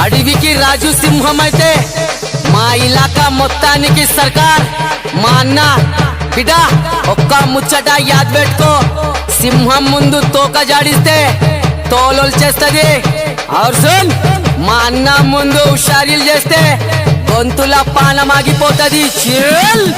అడవికి రాజు సింహం అయితే మా ఇలాకా మొత్తానికి సర్కార్. మా అన్న బిడ్డా ఒక్క ముచ్చట యాద్ పెట్టుకో, సింహం ముందు తోక జాడిస్తే తోలు చేస్తది. సున్ మా అన్న ముందు హుషారీలు చేస్తే గొంతుల పానమాగిపోతది. చిల్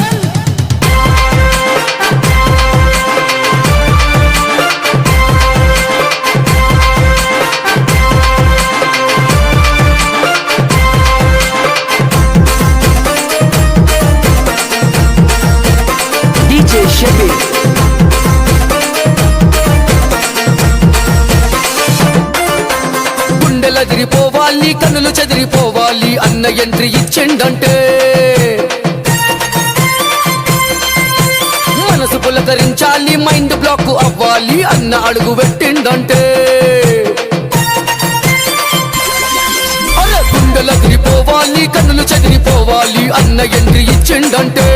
గుండెలు అదిరిపోవాలి, కన్నులు చెదిరిపోవాలి, అన్న ఎంట్రీ ఇచ్చిండంటే మనసు పులకరించాలి, మైండ్ బ్లాక్ అవ్వాలి, అన్న అడుగు పెట్టిండంటే. గుండెలు అదిరిపోవాలి, కన్నులు చెదిరిపోవాలి, అన్న ఎంట్రీ ఇచ్చిండంటే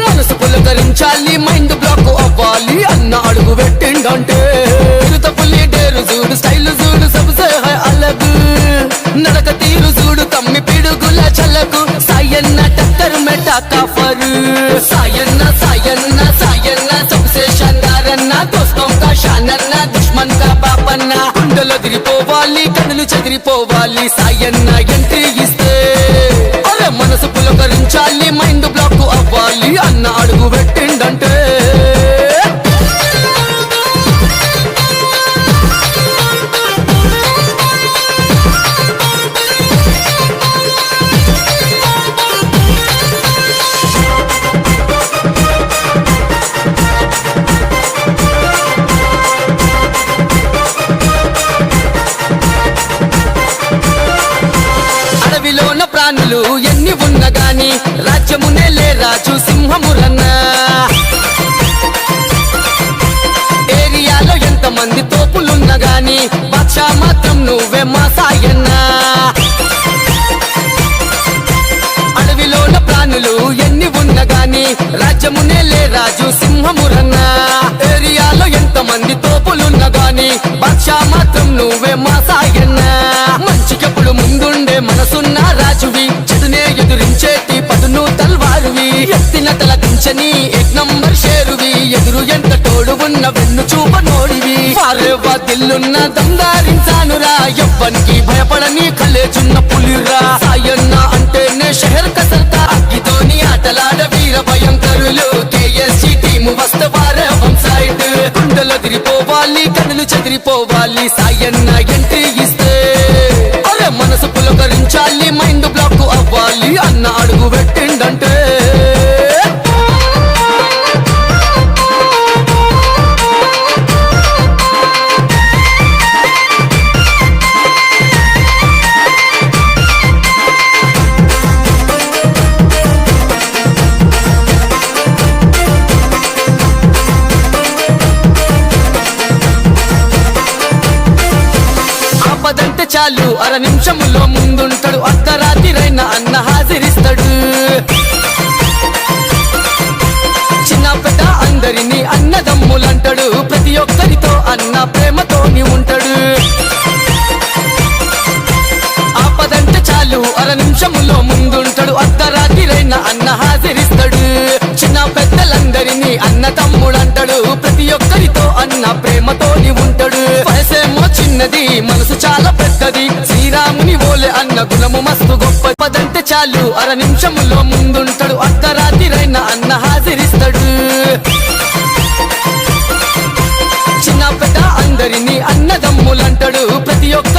మనసు పులకరించాలి, మైండ్ బ్లాక్ అవ్వాలి, అన్న అడుగు పెట్టిండంటే. పులి డేరు చూడు, స్టైల్ చూడు, సబ్సే హై అలగ్, నడక తీరు చూడు, తమ్మి పిడుగుల చలకు, సాయన్న టక్కర్ మే టాకాఫర్, సాయన్న సాయన్న సాయన్న సబ్సే షాందారన్న, దోస్తం కా షానన్న, దుష్మన్ కా బాపన్న. గుండెలు అదిరిపోవాలి, కన్నులు చెదిరిపోవాలి, సాయన్న ఎంట్రీ ఇస్తే అరే మనసు పులకరించాలి, మైండ్ బ్లాక్ అవ్వాలి, అన్న అడుగు పెట్టిండంటే. అడవిలోన ప్రాణులు ఎన్ని ఉన్నా గాని రాజ్యమునే లే రాజు సింహమురన్న. ఏరియాలో ఎంతమంది తోపులున్నా గాని బాద్షా మాత్రం నువ్వే మా సాయన్న. అడవిలోన ప్రాణులు ఎన్ని ఉన్నా గాని రాజ్యమునే లే రాజు సింహమురన్న. ఏరియాలో ఎంతమంది తోపులున్నా గాని బాద్షా మాత్రం నువ్వే మా సాయన్న. మంచికెప్పుడు ముందుండే మనసున్న రాజువి, చెడునే ఎదురించేటి పదును తల్వారువి, ఎత్తిన తల దించని ఏక్ నంబర్ షేరువి, ఎదురు ఎంత తోడు ఉన్న వెన్ను చూప నోడివి. వారేవా దిల్లున్న దందారించానురా, ఎవ్వనికి భయపడని కలేచున్న పులిరా. సాయన్న అంటేనే షహర్ కసర్తా, అగ్గితోని ఆటలాడ వీర భయంకరులు, కేఎస్జీ టీము వస్తవారే వన్ సైడ్. గుండెలు అదిరిపోవాలి, కన్నులు చెదిరిపోవాలి, సాయన్న ఎంట్రీ ఇస్తే అరే మనసు పులకరించాలి, మైండ్ బ్లాక్ అవ్వాలి, అన్న అడుగు పెట్టిండంటే. ఆపదంటే చాలు అర నిమిషములో ముందుంటాడు, అర్ధరాత్రిరైనా అన్న హాజరిస్తాడు. చిన్న పెద్ద అందరినీ అన్నదమ్ములంటాడు, ప్రతి ఒక్కరితో అన్న ప్రేమతోని ఉంటాడు. ఆపదంటే చాలు అర నిమిషములో ముందుంటాడు, అర్ధరాత్రిరైనా అన్న హాజరిస్తాడు. చిన్న పెద్దలందరినీ అన్న తమ్ముడంటాడు, ప్రతి ఒక్కరితో అన్న ప్రేమతోని ఉంటాడు. వయసేమో చిన్నది, మనసు చాలా పెద్దది, శ్రీరాముని ఓలే అన్న గుణము మస్తు గొప్ప. పదంటే చాలు అర నిమిషములో ముందుంటాడు, అర్ధరాత్రిరైనా అన్న హాజరిస్తాడు. చిన్న పెద్ద అందరినీ అన్నదమ్ములంటాడు, ప్రతి ఒక్క